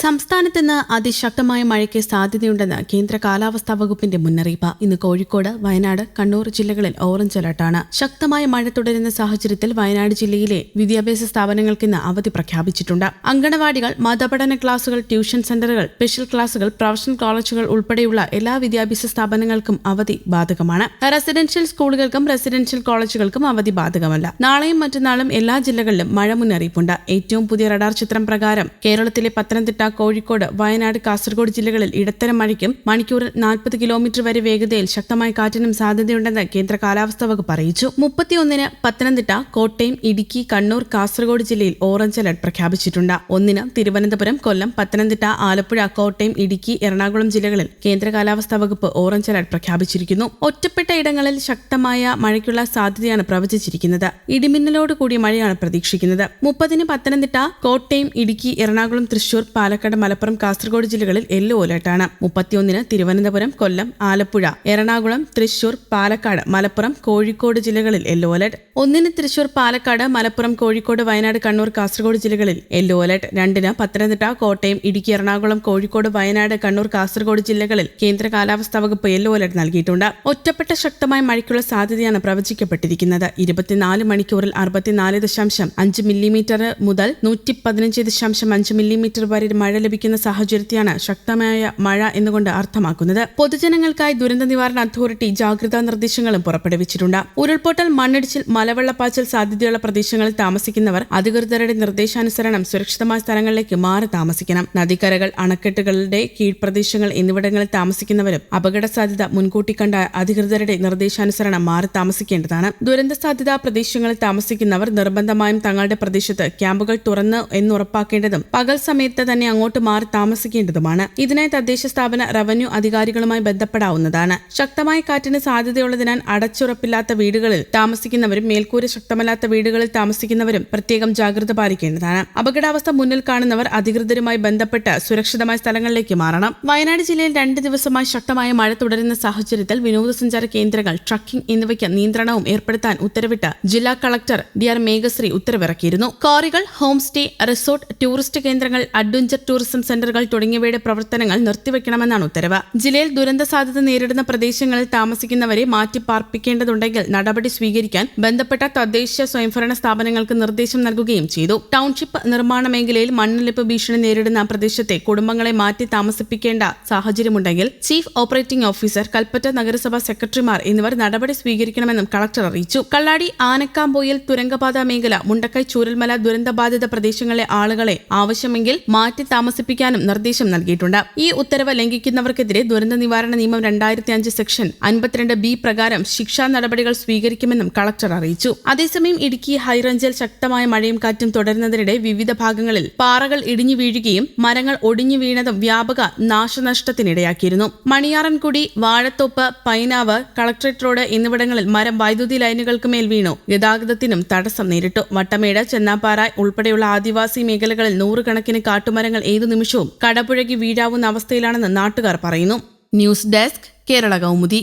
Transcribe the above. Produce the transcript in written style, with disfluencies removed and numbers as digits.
സംസ്ഥാനത്ത് ഇന്ന് അതിശക്തമായ മഴയ്ക്ക് സാധ്യതയുണ്ടെന്ന് കേന്ദ്ര കാലാവസ്ഥാ വകുപ്പിന്റെ മുന്നറിയിപ്പ്. ഇന്ന് കോഴിക്കോട്, വയനാട്, കണ്ണൂർ ജില്ലകളിൽ ഓറഞ്ച് അലർട്ടാണ്. ശക്തമായ മഴ തുടരുന്ന സാഹചര്യത്തിൽ വയനാട് ജില്ലയിലെ വിദ്യാഭ്യാസ സ്ഥാപനങ്ങൾക്ക് ഇന്ന് അവധി പ്രഖ്യാപിച്ചിട്ടുണ്ട്. അങ്കണവാടികൾ, മതപഠന ക്ലാസുകൾ, ട്യൂഷൻ സെന്ററുകൾ, സ്പെഷ്യൽ ക്ലാസുകൾ, പ്രൊഫഷണൽ കോളേജുകൾ ഉൾപ്പെടെയുള്ള എല്ലാ വിദ്യാഭ്യാസ സ്ഥാപനങ്ങൾക്കും അവധി ബാധകമാണ്. റെസിഡൻഷ്യൽ സ്കൂളുകൾക്കും റെസിഡൻഷ്യൽ കോളേജുകൾക്കും അവധി ബാധകമല്ല. നാളെയും മറ്റന്നാളും എല്ലാ ജില്ലകളിലും മഴ മുന്നറിയിപ്പുണ്ട്. ഏറ്റവും പുതിയ റഡാർ ചിത്രം പ്രകാരം കേരളത്തിലെ പത്തനംതിട്ട, കോഴിക്കോട്, വയനാട്, കാസർഗോഡ് ജില്ലകളിൽ ഇടത്തരം മഴയ്ക്കും മണിക്കൂറിൽ 40 കിലോമീറ്റർ വരെ വേഗതയിൽ ശക്തമായ കാറ്റിനും സാധ്യതയുണ്ടെന്ന് കേന്ദ്ര കാലാവസ്ഥാ വകുപ്പ് അറിയിച്ചു. 31-ന് പത്തനംതിട്ട, കോട്ടയം, ഇടുക്കി, കണ്ണൂർ, കാസർഗോഡ് ജില്ലയിൽ ഓറഞ്ച് അലർട്ട് പ്രഖ്യാപിച്ചിട്ടുണ്ട്. 1-ന് തിരുവനന്തപുരം, കൊല്ലം, പത്തനംതിട്ട, ആലപ്പുഴ, കോട്ടയം, ഇടുക്കി, എറണാകുളം ജില്ലകളിൽ കേന്ദ്ര കാലാവസ്ഥാ വകുപ്പ് ഓറഞ്ച് അലർട്ട് പ്രഖ്യാപിച്ചിരിക്കുന്നു. ഒറ്റപ്പെട്ട ഇടങ്ങളിൽ ശക്തമായ മഴയ്ക്കുള്ള സാധ്യതയാണ് പ്രവചിച്ചിരിക്കുന്നത്. ഇടിമിന്നലോട് കൂടിയ മഴയാണ് പ്രതീക്ഷിക്കുന്നത്. 30-ന് പത്തനംതിട്ട, കോട്ടയം, ഇടുക്കി, എറണാകുളം, തൃശൂർ, പാലക്കാട്, മലപ്പുറം, കാസർഗോഡ് ജില്ലകളിൽ യെല്ലോ അലർട്ടാണ്. 31-ന് തിരുവനന്തപുരം, കൊല്ലം, ആലപ്പുഴ, എറണാകുളം, തൃശൂർ, പാലക്കാട്, മലപ്പുറം, കോഴിക്കോട് ജില്ലകളിൽ യെല്ലോ അലർട്ട്. 1-ന് തൃശൂർ, പാലക്കാട്, മലപ്പുറം, കോഴിക്കോട്, വയനാട്, കണ്ണൂർ, കാസർഗോഡ് ജില്ലകളിൽ യെല്ലോ അലർട്ട്. 2-ന് പത്തനംതിട്ട, കോട്ടയം, ഇടുക്കി, എറണാകുളം, കോഴിക്കോട്, വയനാട്, കണ്ണൂർ, കാസർഗോഡ് ജില്ലകളിൽ കേന്ദ്ര കാലാവസ്ഥാ വകുപ്പ് യെല്ലോ അലർട്ട് നൽകിയിട്ടുണ്ട്. ഒറ്റപ്പെട്ട ശക്തമായ മഴയ്ക്കുള്ള സാധ്യതയാണ് പ്രവചിക്കപ്പെട്ടിരിക്കുന്നത്. 24 മണിക്കൂറിൽ 64.5 മില്ലിമീറ്റർ മുതൽ 115.5 മില്ലിമീറ്റർ വരെ മഴ ലഭിക്കുന്ന സാഹചര്യത്തെയാണ് ശക്തമായ മഴ എന്നുകൊണ്ട് അർത്ഥമാക്കുന്നത്. പൊതുജനങ്ങൾക്കായി ദുരന്ത നിവാരണ അതോറിറ്റി ജാഗ്രതാ നിർദ്ദേശങ്ങളും പുറപ്പെടുവിച്ചിട്ടുണ്ട്. ഉരുൾപൊട്ടൽ, മണ്ണിടിച്ചിൽ, മലവെള്ളപ്പാച്ചൽ സാധ്യതയുള്ള പ്രദേശങ്ങളിൽ താമസിക്കുന്നവർ അധികൃതരുടെ നിർദ്ദേശാനുസരണം സുരക്ഷിതമായ സ്ഥലങ്ങളിലേക്ക് മാറി താമസിക്കണം. നദിക്കരകൾ, അണക്കെട്ടുകളുടെ കീഴ്പ്രദേശങ്ങൾ എന്നിവിടങ്ങളിൽ താമസിക്കുന്നവരും അപകട സാധ്യത മുൻകൂട്ടി കണ്ട അധികൃതരുടെ നിർദ്ദേശാനുസരണം മാറി താമസിക്കേണ്ടതാണ്. ദുരന്ത സാധ്യതാ പ്രദേശങ്ങളിൽ താമസിക്കുന്നവർ നിർബന്ധമായും തങ്ങളുടെ പ്രദേശത്ത് ക്യാമ്പുകൾ തുറന്ന് എന്നുറപ്പാക്കേണ്ടതും പകൽ സമയത്ത് തന്നെ അങ്ങോട്ട് മാറി താമസിക്കേണ്ടതുമാണ്. ഇതിനായി തദ്ദേശ സ്ഥാപന, റവന്യൂ അധികാരികളുമായി ബന്ധപ്പെടാവുന്നതാണ്. ശക്തമായ കാറ്റിന് സാധ്യതയുള്ളതിനാൽ അടച്ചുറപ്പില്ലാത്ത വീടുകളിൽ താമസിക്കുന്നവരും മേൽക്കൂര ശക്തമല്ലാത്ത വീടുകളിൽ താമസിക്കുന്നവരും പ്രത്യേകം ജാഗ്രത പാലിക്കേണ്ടതാണ്. അപകടാവസ്ഥ മുന്നിൽ കാണുന്നവർ അധികൃതരുമായി ബന്ധപ്പെട്ട് സുരക്ഷിതമായ സ്ഥലങ്ങളിലേക്ക് മാറണം. വയനാട് ജില്ലയിൽ 2 ദിവസമായി ശക്തമായ മഴ തുടരുന്ന സാഹചര്യത്തിൽ വിനോദസഞ്ചാര കേന്ദ്രങ്ങൾ, ട്രക്കിംഗ് എന്നിവയ്ക്ക് നിയന്ത്രണവും ഏർപ്പെടുത്താൻ ഉത്തരവിട്ട് ജില്ലാ കളക്ടർ DR മേഘശ്രീ ഉത്തരവിറക്കിയിരുന്നു. ക്വാറികൾ, ഹോം സ്റ്റേ, റിസോർട്ട്, ടൂറിസ്റ്റ് കേന്ദ്രങ്ങൾ, അഡ്വഞ്ചർ ടൂറിസം സെന്ററുകൾ തുടങ്ങിയവയുടെ പ്രവർത്തനങ്ങൾ നിർത്തിവെക്കണമെന്നാണ് ഉത്തരവ്. ജില്ലയിൽ ദുരന്ത സാധ്യത നേരിടുന്ന പ്രദേശങ്ങളിൽ താമസിക്കുന്നവരെ മാറ്റി പാർപ്പിക്കേണ്ടതുണ്ടെങ്കിൽ നടപടി സ്വീകരിക്കാൻ ബന്ധപ്പെട്ട തദ്ദേശ സ്വയംഭരണ സ്ഥാപനങ്ങൾക്ക് നിർദ്ദേശം നൽകുകയും ചെയ്തു. ടൗൺഷിപ്പ് നിർമ്മാണ മേഖലയിൽ മണ്ണൊലിപ്പ് ഭീഷണി നേരിടുന്ന പ്രദേശത്തെ കുടുംബങ്ങളെ മാറ്റി താമസിപ്പിക്കേണ്ട സാഹചര്യമുണ്ടെങ്കിൽ ചീഫ് ഓപ്പറേറ്റിംഗ് ഓഫീസർ, കൽപ്പറ്റ നഗരസഭാ സെക്രട്ടറിമാർ എന്നിവർ നടപടി സ്വീകരിക്കണമെന്നും കളക്ടർ അറിയിച്ചു. കള്ളാടി, ആനക്കാംപൊയിൽ തുരങ്കപാത മേഖല, മുണ്ടക്കൈ, ചൂരൽമല ദുരന്തബാധിത പ്രദേശങ്ങളിലെ ആളുകളെ ആവശ്യമെങ്കിൽ മാറ്റി താമസിപ്പിക്കാനും നിർദ്ദേശം നൽകിയിട്ടുണ്ട്. ഈ ഉത്തരവ് ലംഘിക്കുന്നവർക്കെതിരെ ദുരന്ത നിവാരണ നിയമം 2005 സെക്ഷൻ 52B പ്രകാരം ശിക്ഷാ നടപടികൾ സ്വീകരിക്കുമെന്നും കളക്ടർ അറിയിച്ചു. അതേസമയം ഇടുക്കി ഹൈറേഞ്ചിൽ ശക്തമായ മഴയും കാറ്റും തുടരുന്നതിനിടെ വിവിധ ഭാഗങ്ങളിൽ പാറകൾ ഇടിഞ്ഞു വീഴുകയും മരങ്ങൾ ഒടിഞ്ഞു വീണതും വ്യാപക നാശനഷ്ടത്തിനിടയാക്കിയിരുന്നു. മണിയാറൻകുടി, വാഴത്തോപ്പ്, പൈനാവ്, കളക്ടറേറ്റ് റോഡ് എന്നിവിടങ്ങളിൽ മരം വൈദ്യുതി ലൈനുകൾക്ക് മേൽ വീണു ഗതാഗതത്തിനും തടസ്സം നേരിട്ടു. വട്ടമേട്, ചെന്നാപ്പാറ ഉൾപ്പെടെയുള്ള ആദിവാസി മേഖലകളിൽ 100 കണക്കിന് കാട്ടുമരങ്ങൾ ഏതു നിമിഷവും കടപുഴകി വീഴാവുന്ന അവസ്ഥയിലാണെന്ന് നാട്ടുകാർ പറയുന്നു. News desk, Kerala Kaumudi.